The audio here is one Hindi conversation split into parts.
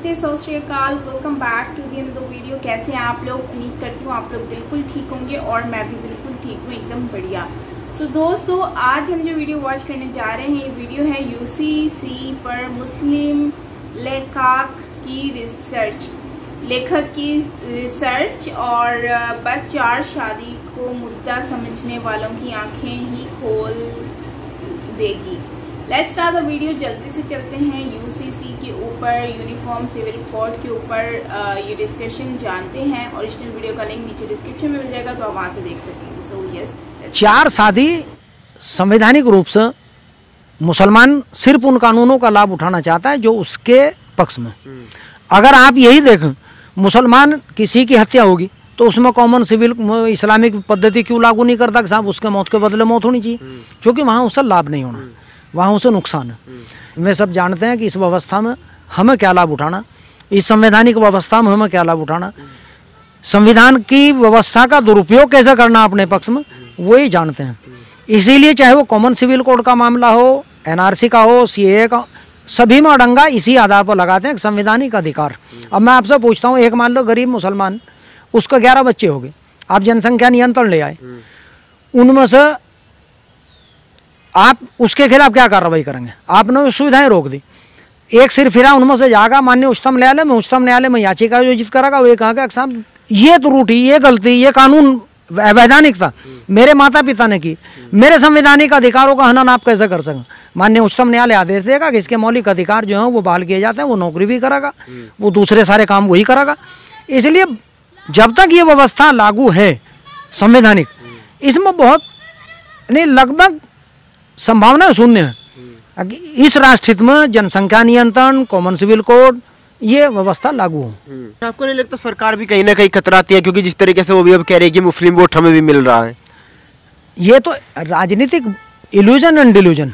नमस्ते, सत श्री अकाल, welcome back to the another video. कैसे हैं आप लोग? उम्मीद करती हूँ आप लोग बिल्कुल ठीक होंगे और मैं भी बिल्कुल ठीक हूँ, एकदम बढ़िया। सो दोस्तों, आज हम जो वीडियो वॉच करने जा रहे हैं, ये वीडियो है यूसीसी पर मुस्लिम लेखक की रिसर्च और बस 4 शादी को मुद्दा समझने वालों की आंखें ही खोल देगी। Let's start the video. जल्दी से चलते हैं यूसीसी के ऊपर, यूनिफॉर्म सिविल कोड के ऊपर ये डिस्कशन जानते हैं। ओरिजिनल वीडियो का लिंक नीचे डिस्क्रिप्शन में मिल जाएगा, तो आप वहां से देख सकेंगे। सो यस, 4 शादी संवैधानिक रूप से मुसलमान सिर्फ उन कानूनों का लाभ उठाना चाहता है जो उसके पक्ष में। अगर आप यही देखें, मुसलमान किसी की हत्या होगी तो उसमें कॉमन सिविल इस्लामिक पद्धति क्यों लागू नहीं करता कि साहब उसके मौत के बदले मौत होनी चाहिए, क्योंकि वहाँ उससे लाभ नहीं होना, वहाँ उसे नुकसान है। वे सब जानते हैं कि इस व्यवस्था में हमें क्या लाभ उठाना, इस संवैधानिक व्यवस्था में हमें क्या लाभ उठाना, संविधान की व्यवस्था का दुरुपयोग कैसे करना अपने पक्ष में, वो ही जानते हैं। इसीलिए चाहे वो कॉमन सिविल कोड का मामला हो, एनआरसी का हो, सीएए का, सभी में अड़ंगा इसी आधार पर लगाते हैं, संवैधानिक अधिकार। अब मैं आपसे पूछता हूँ, एक मान लो गरीब मुसलमान, उसको 11 बच्चे हो गए, आप जनसंख्या नियंत्रण ले आए, उनमें से आप उसके खिलाफ क्या कार्रवाई करेंगे? आपने सुविधाएं रोक दी, एक सिर फिरा उनमें से जाएगा माननीय उच्चतम न्यायालय में याचिका आयोजित करेगा। वो कहेगा कि साहब ये त्रुटि, ये गलती, ये कानून अवैधानिक था, मेरे माता पिता ने की, मेरे संवैधानिक अधिकारों का हनन आप कैसे कर सकें? माननीय उच्चतम न्यायालय आदेश देगा कि इसके मौलिक अधिकार जो हैं वो बहाल किए जाते हैं, वो नौकरी भी करेगा, वो दूसरे सारे काम वही करेगा। इसलिए जब तक ये व्यवस्था लागू है संवैधानिक, इसमें बहुत नहीं, लगभग संभावना शून्य है इस राष्ट्रहित में जनसंख्या नियंत्रण, कॉमन सिविल कोड, ये व्यवस्था लागू हो। आपको नहीं लगता सरकार भी कहीं ना कहीं खतराती है, क्योंकि जिस तरीके से वो भी अब कह रही है कि मुस्लिम वोट हमें भी मिल रहा है? ये तो राजनीतिक इल्यूजन एंड डिल्यूजन,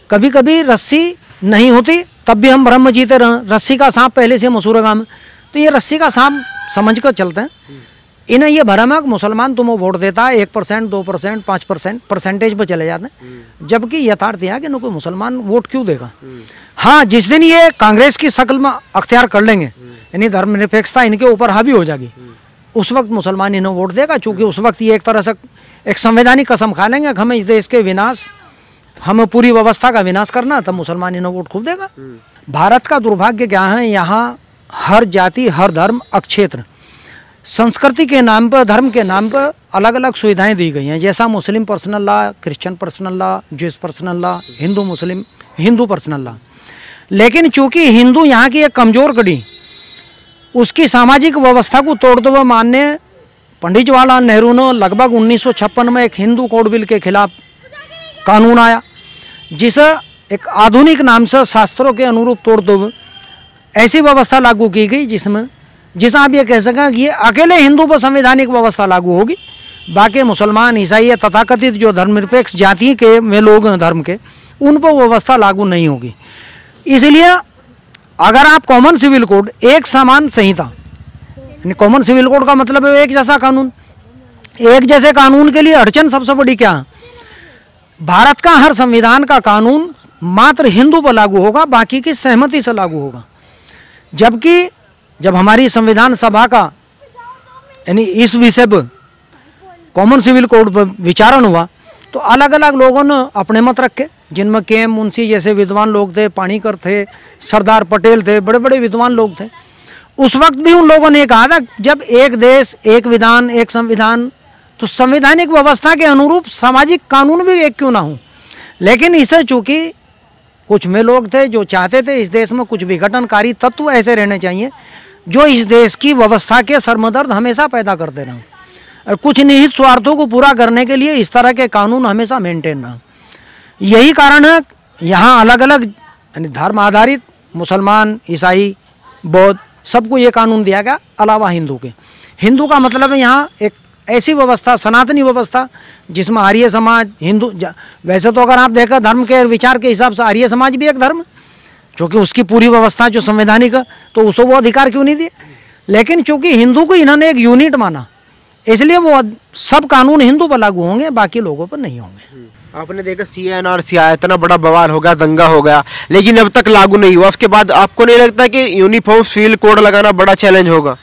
कभी कभी रस्सी नहीं होती तब भी हम भ्रम में जीते रहे। रस्सी का सांप पहले से मशहूर है गाँव, तो ये रस्सी का सांप समझ कर चलते हैं। इन्हें ये भरम है कि मुसलमान तुम्हें वोट देता है, 1%, 2%, 5% परसेंटेज पर चले जाते हैं, जबकि यथार्थ यह है कि न कोई मुसलमान वोट क्यों देगा। हाँ, जिस दिन ये कांग्रेस की शक्ल में अख्तियार कर लेंगे, यानी धर्मनिरपेक्षता इनके ऊपर हावी हो जाएगी, उस वक्त मुसलमान इन्हें वोट देगा, चूँकि उस वक्त ये एक तरह से एक संवैधानिक कसम खा लेंगे कि हमें इस देश के विनाश, हमें पूरी व्यवस्था का विनाश करना, तब मुसलमान इन्हें वोट खूब देगा। भारत का दुर्भाग्य क्या है, यहाँ हर जाति, हर धर्म, क्षेत्र, संस्कृति के नाम पर, धर्म के नाम पर अलग अलग सुविधाएं दी गई हैं। जैसा Muslim personal law, Christian personal law, Jewish personal law, Hindu personal law. लेकिन चूंकि हिंदू यहाँ की एक कमजोर कड़ी, उसकी सामाजिक व्यवस्था को तोड़ते हुए माननीय पंडित जवाहरलाल नेहरू ने लगभग 1956 में एक हिंदू कोड बिल के खिलाफ कानून आया, जिसे एक आधुनिक नाम से शास्त्रों के अनुरूप तोड़ते हुए ऐसी व्यवस्था लागू की गई जिसे आप ये कह सकें कि ये अकेले हिंदू पर संवैधानिक व्यवस्था लागू होगी, बाकी मुसलमान, ईसाई, तथाकथित जो धर्मनिरपेक्ष जाति के में लोग हैं धर्म के, उन पर व्यवस्था लागू नहीं होगी। इसलिए अगर आप कॉमन सिविल कोड, एक समान संहिता, यानी कॉमन सिविल कोड का मतलब है एक जैसा कानून, एक जैसे कानून के लिए अड़चन सबसे बड़ी क्या है? भारत का हर संविधान का कानून मात्र हिंदू पर लागू होगा, बाकी की सहमति से लागू होगा। जबकि जब हमारी संविधान सभा का यानी इस विषय पर कॉमन सिविल कोड पर विचारण हुआ, तो अलग अलग लोगों ने अपने मत रखे, जिनमें के मुंशी जैसे विद्वान लोग थे, पाणिकर थे, सरदार पटेल थे, बड़े बड़े विद्वान लोग थे। उस वक्त भी उन लोगों ने कहा था, जब एक देश, एक विधान, एक संविधान, तो संवैधानिक व्यवस्था के अनुरूप सामाजिक कानून भी एक क्यों ना हो। लेकिन इसे चूंकि कुछ में लोग थे जो चाहते थे इस देश में कुछ विघटनकारी तत्व ऐसे रहने चाहिए जो इस देश की व्यवस्था के सरमदर्द हमेशा पैदा करते रहें, और कुछ निहित स्वार्थों को पूरा करने के लिए इस तरह के कानून हमेशा मेंटेन रहें। यही कारण है यहाँ अलग अलग यानी धर्म आधारित मुसलमान, ईसाई, बौद्ध, सबको ये कानून दिया गया, अलावा हिंदू के। हिंदू का मतलब है यहाँ एक ऐसी व्यवस्था, सनातनी व्यवस्था, जिसमें आर्य समाज, हिंदू, वैसे तो अगर आप देखें धर्म के विचार के हिसाब से आर्य समाज भी एक धर्म, क्योंकि उसकी पूरी व्यवस्था जो संवैधानिक है, तो उसको वो अधिकार क्यों नहीं दिए? लेकिन चूंकि हिंदू को इन्होंने एक यूनिट माना, इसलिए वो सब कानून हिंदू पर लागू होंगे, बाकी लोगों पर नहीं होंगे। आपने देखा CNRC आया, इतना बड़ा बवाल हो गया, दंगा हो गया, लेकिन अब तक लागू नहीं हुआ। उसके बाद आपको नहीं लगता कि यूनिफॉर्म सिविल कोड लगाना बड़ा चैलेंज होगा?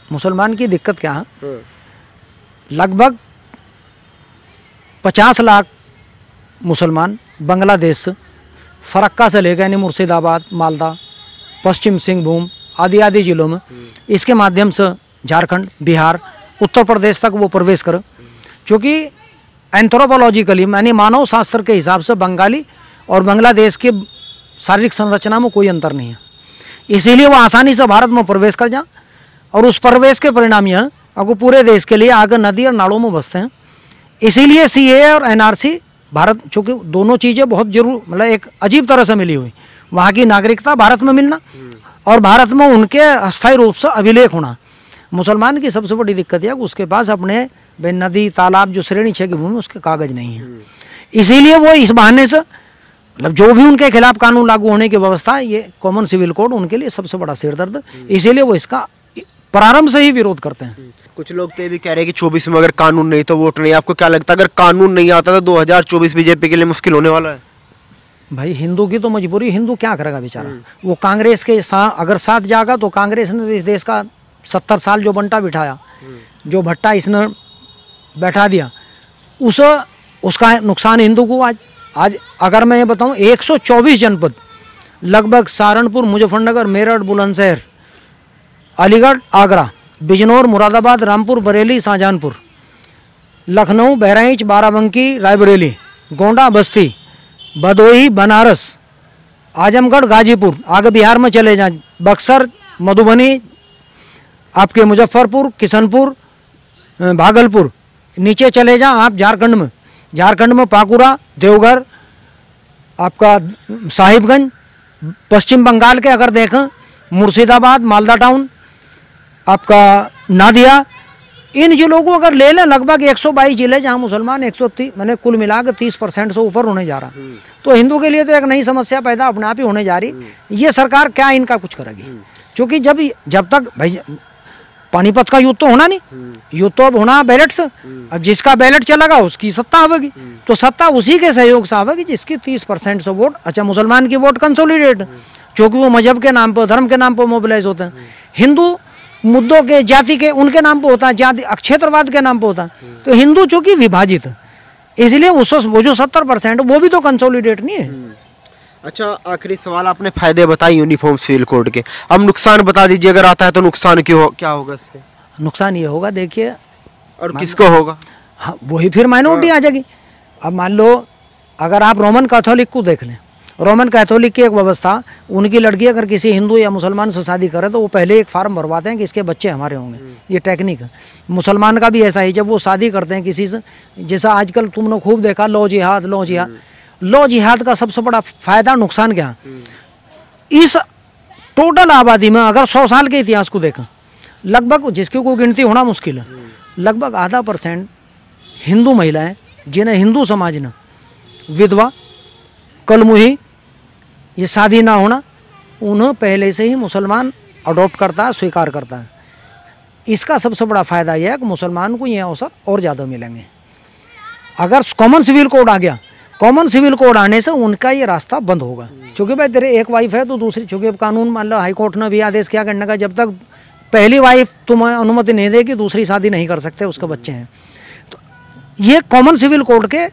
मुसलमान की दिक्कत क्या है, लगभग 50 लाख मुसलमान बांग्लादेश से, फरक्का से लेकर यानी मुर्शिदाबाद, मालदा, पश्चिम सिंहभूम आदि जिलों में, इसके माध्यम से झारखंड, बिहार, उत्तर प्रदेश तक वो प्रवेश करें। क्योंकि एंथ्रोपोलॉजिकली यानी मानव शास्त्र के हिसाब से बंगाली और बांग्लादेश के शारीरिक संरचना में कोई अंतर नहीं है, इसीलिए वो आसानी से भारत में प्रवेश कर जाए। और उस प्रवेश के परिणाम यह अगर पूरे देश के लिए आगे नदी और नालों में बसते हैं। इसीलिए CAA और NRC भारत, चूँकि दोनों चीज़ें बहुत जरूर मतलब एक अजीब तरह से मिली हुई, वहाँ की नागरिकता भारत में मिलना और भारत में उनके अस्थायी रूप से अभिलेख होना। मुसलमान की सबसे बड़ी दिक्कत है कि उसके पास अपने नदी तालाब जो श्रेणी 6 की भूमि उसके कागज नहीं है, इसीलिए वो इस बहाने से मतलब जो भी उनके खिलाफ कानून लागू होने की व्यवस्था है, ये कॉमन सिविल कोड उनके लिए सबसे बड़ा सिरदर्द, इसीलिए वो इसका प्रारंभ से ही विरोध करते हैं। कुछ लोग तो ये भी कह रहे हैं कि 24 में अगर कानून नहीं तो वोट नहीं। आपको क्या लगता है अगर कानून नहीं आता तो 2024 बीजेपी के लिए मुश्किल होने वाला है? भाई हिंदू की तो मजबूरी, हिंदू क्या करेगा बेचारा, वो कांग्रेस के अगर साथ जाएगा तो कांग्रेस ने इस देश का 70 साल जो बंटा बिठाया, जो भट्टा इसने बैठा दिया, उसका नुकसान हिंदू को आज अगर मैं ये बताऊं 124 जनपद लगभग सहारनपुर, मुजफ्फरनगर, मेरठ, बुलंदशहर, अलीगढ़, आगरा, बिजनौर, मुरादाबाद, रामपुर, बरेली, शाहजहांपुर, लखनऊ, बहराइच, बाराबंकी, रायबरेली, गोंडा, बस्ती, भदोही, बनारस, आजमगढ़, गाजीपुर, आगे बिहार में चले जाएं, बक्सर, मधुबनी, आपके मुजफ्फरपुर, किशनपुर, भागलपुर, नीचे चले जाएं आप झारखंड में पाकुड़ा, देवघर, आपका साहिबगंज, पश्चिम बंगाल के अगर देखें मुर्शिदाबाद, मालदा टाउन, आपका नादिया, इन जिलों को अगर ले लें लगभग 122 जिले जहाँ मुसलमान 130 मैंने कुल मिला के 30% से ऊपर होने जा रहा, तो हिंदू के लिए तो एक नई समस्या पैदा अपने आप ही होने जा रही। ये सरकार क्या इनका कुछ करेगी, क्योंकि जब तक भाई पानीपत का युद्ध तो होना नहीं, युद्ध तो अब होना बैलेट से, अब जिसका बैलेट चलेगा उसकी सत्ता आवेगी, तो सत्ता उसी के सहयोग से आवेगी जिसकी 30% से वोट, अच्छा मुसलमान की वोट कंसोलिडेट, क्योंकि वो मजहब के नाम पर, धर्म के नाम पर मोबिलाइज होते हैं। हिंदू मुद्दों के, जाति के, उनके नाम पर होता है, जाति क्षेत्रवाद के नाम पर होता है, तो हिंदू चूंकि विभाजित है इसलिए वो जो 70% वो भी तो कंसोलिडेट नहीं है। अच्छा, आखिरी सवाल, आपने फायदे बताए यूनिफॉर्म सिविल कोड के, अब नुकसान बता दीजिए, अगर आता है तो नुकसान क्या होगा इससे? नुकसान ये होगा, देखिए, और किसको होगा? हाँ, वही फिर माइनॉरिटी आ जाएगी। अब मान लो अगर आप रोमन कैथोलिक को देख लें, रोमन कैथोलिक की एक व्यवस्था, उनकी लड़की अगर किसी हिंदू या मुसलमान से शादी करे तो वो पहले एक फार्म भरवाते हैं कि इसके बच्चे हमारे होंगे, ये टेक्निक है। मुसलमान का भी ऐसा ही, जब वो शादी करते हैं किसी से, जैसा आजकल तुमने खूब देखा लो जिहाद का सबसे बड़ा फायदा, नुकसान क्या? इस टोटल आबादी में अगर 100 साल के इतिहास को देखें, लगभग जिसकी कोई गिनती होना मुश्किल है, लगभग आधा % हिंदू महिलाएं जिन्हें हिंदू समाज ने विधवा, कलमुही, ये शादी ना होना, उन्हें पहले से ही मुसलमान अडॉप्ट करता है, स्वीकार करता है। इसका सबसे बड़ा फायदा यह है कि मुसलमान को ये अवसर और ज़्यादा मिलेंगे। अगर कॉमन सिविल कोड आ गया, कॉमन सिविल कोड आने से उनका ये रास्ता बंद होगा, क्योंकि भाई तेरे एक वाइफ है तो दूसरी, क्योंकि अब कानून मान लो हाईकोर्ट ने भी आदेश किया करने का, जब तक पहली वाइफ तुम्हें अनुमति नहीं देगी दूसरी शादी नहीं कर सकते, उसके बच्चे हैं। तो ये कॉमन सिविल कोड के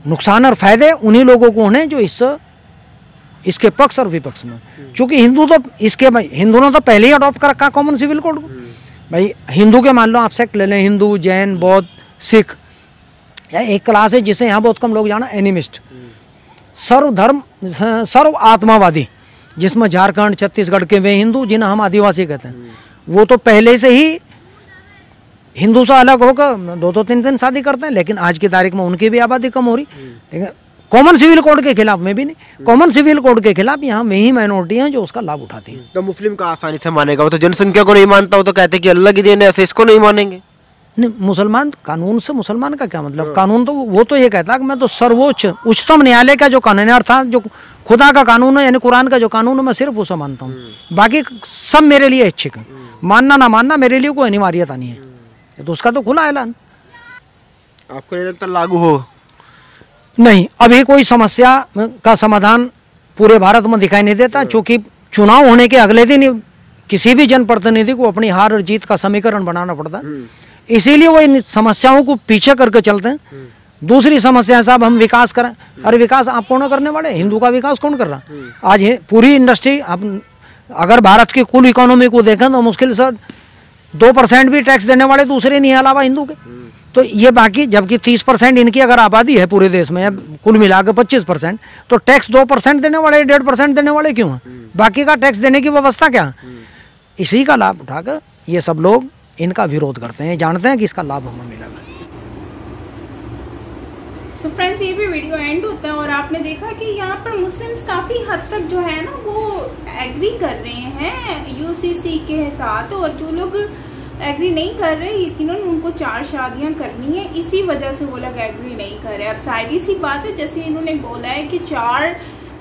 नुकसान और फायदे उन्हीं लोगों को होने जो इसके पक्ष और विपक्ष में, क्योंकि हिंदू ने तो पहले ही अडॉप्ट कर रखा कॉमन सिविल कोड को। भाई हिंदू के मान लो आप सेक्ट ले लें, हिंदू, जैन, बौद्ध, सिख, एक क्लास है जिसे यहाँ बहुत कम लोग जाना, एनिमिस्ट, सर्वधर्म सर्व आत्मावादी, जिसमें झारखंड, छत्तीसगढ़ के वे हिंदू जिन्हें हम आदिवासी कहते हैं, वो तो पहले से ही हिंदू से अलग होकर 2-2, 3-3 शादी करते हैं, लेकिन आज की तारीख में उनकी भी आबादी कम हो रही। ठीक है, कॉमन सिविल कोड के खिलाफ में भी नहीं, कॉमन सिविल कोड के खिलाफ यहाँ में ही माइनॉरिटी हैं जो उसका लाभ उठाती हैं। तो मुस्लिम का आसानी से मानेगा, वो तो जनसंख्या को नहीं मानता, वो तो कहते हैं कि अल्लाह की देन है, ऐसे इसको नहीं मानेंगे। नहीं, मुसलमान कानून से मुसलमान का क्या मतलब? कानून तो वो तो ये कहता है कि मैं तो सर्वोच्च उच्चतम न्यायालय का जो कानून है, अर्थात जो खुदा का कानून है यानी कुरान का जो कानून है, मैं सिर्फ उसे मानता हूँ, बाकी सब मेरे लिए ऐच्छिक है, मानना ना मानना मेरे लिए कोई अनिवार्यता नहीं है, तो उसका तो खुला ऐलान। आपको नहीं लगता लागू हो? नहीं, अभी कोई समस्या का समाधान पूरे भारत में दिखाई नहीं देता, क्योंकि चुनाव होने के अगले दिन किसी भी जनप्रतिनिधि को अपनी हार और जीत का समीकरण बनाना पड़ता है, इसीलिए वो इन समस्याओं को पीछे करके चलते हैं। दूसरी समस्या है साहब हम विकास करें, अरे विकास आप कौन करने वाले, हिंदू का विकास कौन कर रहा? आज पूरी इंडस्ट्री, आप अगर भारत की कुल इकोनॉमी को देखें तो मुश्किल से 2% भी टैक्स देने वाले दूसरे नहीं अलावा हिंदू के। तो ये बाकी, जबकि 30% इनकी अगर आबादी है पूरे देश में, कुल मिलाकर 25%, तो टैक्स 2% देने वाले, 1.5% देने वाले क्यों हैं? बाकी का टैक्स देने की व्यवस्था क्या? इसी का लाभ उठाकर ये सब लोग इनका विरोध करते हैं, जानते हैं कि इसका लाभ हमें मिलेगा। सो फ्रेंड्स, ये भी वीडियो एंड होता है और आपने देखा कि यहाँ पर मुस्लिम्स काफी हद तक जो है ना वो एग्री कर रहे हैं यूसीसी के साथ, और जो लोग एग्री नहीं कर रहे यकीनन उनको 4 शादियां करनी है, इसी वजह से वो लोग एग्री नहीं कर रहे। अब साइडी सी बात है, जैसे इन्होंने बोला है कि 4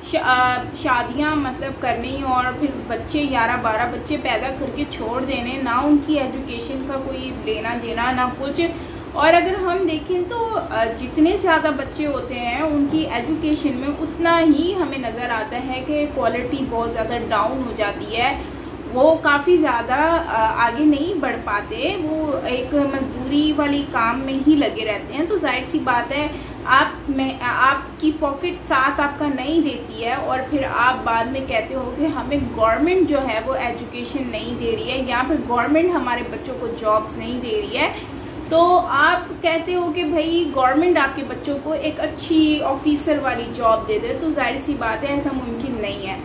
शादियां मतलब करनी और फिर बच्चे 11-12 बच्चे पैदा करके छोड़ देने, ना उनकी एजुकेशन का कोई लेना देना ना कुछ। और अगर हम देखें तो जितने ज़्यादा बच्चे होते हैं उनकी एजुकेशन में उतना ही हमें नज़र आता है कि क्वालिटी बहुत ज़्यादा डाउन हो जाती है, वो काफ़ी ज़्यादा आगे नहीं बढ़ पाते, वो एक मजदूरी वाली काम में ही लगे रहते हैं। तो जाहिर सी बात है आपकी पॉकेट साथ आपका नहीं देती है और फिर आप बाद में कहते हो कि हमें गवर्नमेंट जो है वो एजुकेशन नहीं दे रही है, या फिर गवर्नमेंट हमारे बच्चों को जॉब्स नहीं दे रही है। तो आप कहते हो कि भाई गवर्नमेंट आपके बच्चों को एक अच्छी ऑफिसर वाली जॉब दे दे, तो जाहिर सी बात है ऐसा मुमकिन नहीं है।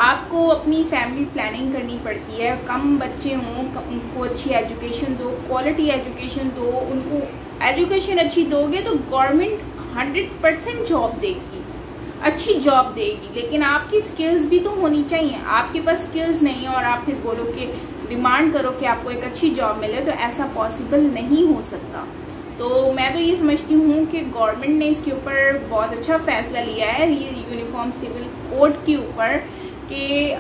आपको अपनी फैमिली प्लानिंग करनी पड़ती है, कम बच्चे हों उनको अच्छी एजुकेशन दो, क्वालिटी एजुकेशन दो, उनको एजुकेशन अच्छी दोगे तो गवर्नमेंट 100% जॉब देगी, अच्छी जॉब देगी, लेकिन आपकी स्किल्स भी तो होनी चाहिए। आपके पास स्किल्स नहीं है और आप फिर बोलो कि डिमांड करो कि आपको एक अच्छी जॉब मिले, तो ऐसा पॉसिबल नहीं हो सकता। तो मैं तो ये समझती हूँ कि गवर्नमेंट ने इसके ऊपर बहुत अच्छा फैसला लिया है, ये यूनिफॉर्म सिविल कोड के ऊपर, कि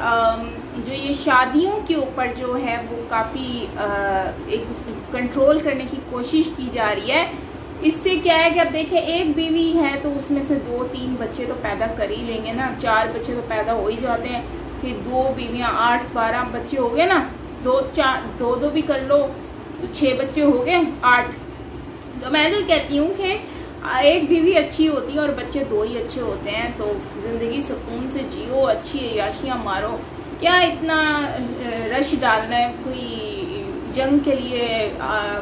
जो ये शादियों के ऊपर जो है वो काफ़ी एक कंट्रोल करने की कोशिश की जा रही है। इससे क्या है कि अब देखें, एक बीवी है तो उसमें से 2-3 बच्चे तो पैदा कर ही लेंगे ना, 4 बच्चे तो पैदा हो ही जाते हैं, फिर 2 बीवियाँ 8-12 बच्चे हो गए ना, 2 भी कर लो तो 6 बच्चे हो गए 8। तो मैं तो कहती हूँ कि एक बीवी अच्छी होती है और बच्चे 2 ही अच्छे होते हैं, तो जिंदगी सुकून से जियो, अच्छी अय्याशियाँ मारो, क्या इतना रश डालना है, कोई जंग के लिए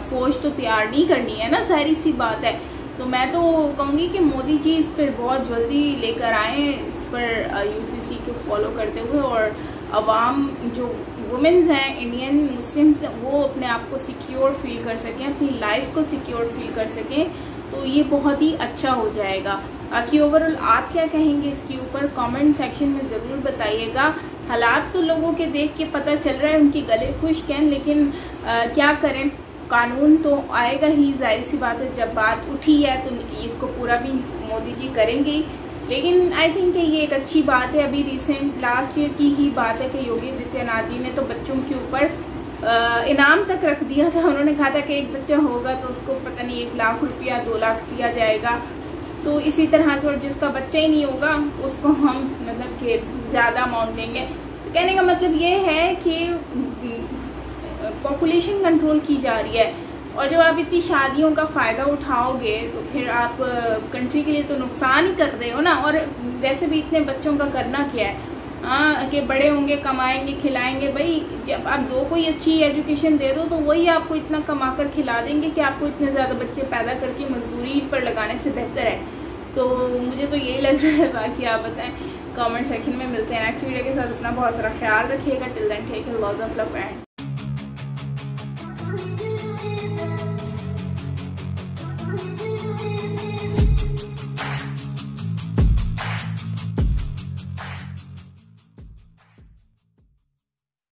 फौज तो तैयार नहीं करनी है ना, सारी सी बात है। तो मैं तो कहूँगी कि मोदी जी इस पर बहुत जल्दी लेकर आए, इस पर यूसीसी को फॉलो करते हुए, और अवाम जो वुमेन्स हैं, इंडियन मुस्लिम्स, वो अपने आप को सिक्योर फील कर सकें, अपनी लाइफ को सिक्योर फील कर सकें, तो ये बहुत ही अच्छा हो जाएगा। बाकी ओवरऑल आप क्या कहेंगे इसके ऊपर कमेंट सेक्शन में ज़रूर बताइएगा। हालात तो लोगों के देख के पता चल रहा है उनके गले खुश्क हैं, लेकिन क्या करें, कानून तो आएगा ही, जाहिर सी बात है, जब बात उठी है तो इसको पूरा भी मोदी जी करेंगे ही। लेकिन आई थिंक ये एक अच्छी बात है। अभी रिसेंट लास्ट ईयर की ही बात है कि योगी आदित्यनाथ जी ने तो बच्चों के ऊपर इनाम तक रख दिया था। उन्होंने कहा था कि एक बच्चा होगा तो उसको पता नहीं 1 लाख रुपया 2 लाख दिया जाएगा। तो इसी तरह से, और जिसका बच्चा ही नहीं होगा उसको हम मतलब कि ज़्यादा अमाउंट देंगे। तो कहने का मतलब ये है कि पॉपुलेशन कंट्रोल की जा रही है, और जब आप इतनी शादियों का फ़ायदा उठाओगे तो फिर आप कंट्री के लिए तो नुकसान ही कर रहे हो ना। और वैसे भी इतने बच्चों का करना क्या है, कि बड़े होंगे, कमाएंगे, खिलाएंगे। भाई जब आप 2 को ही अच्छी एजुकेशन दे दो तो वही आपको इतना कमा कर खिला देंगे कि आपको इतने ज़्यादा बच्चे पैदा करके मजदूरी पर लगाने से बेहतर है। तो मुझे तो यही लग रहा है, बाकी आप बताएं कमेंट सेक्शन में। मिलते हैं नेक्स्ट वीडियो के साथ। अपना बहुत सारा ख्याल रखिएगा। Till then take care, lots of love and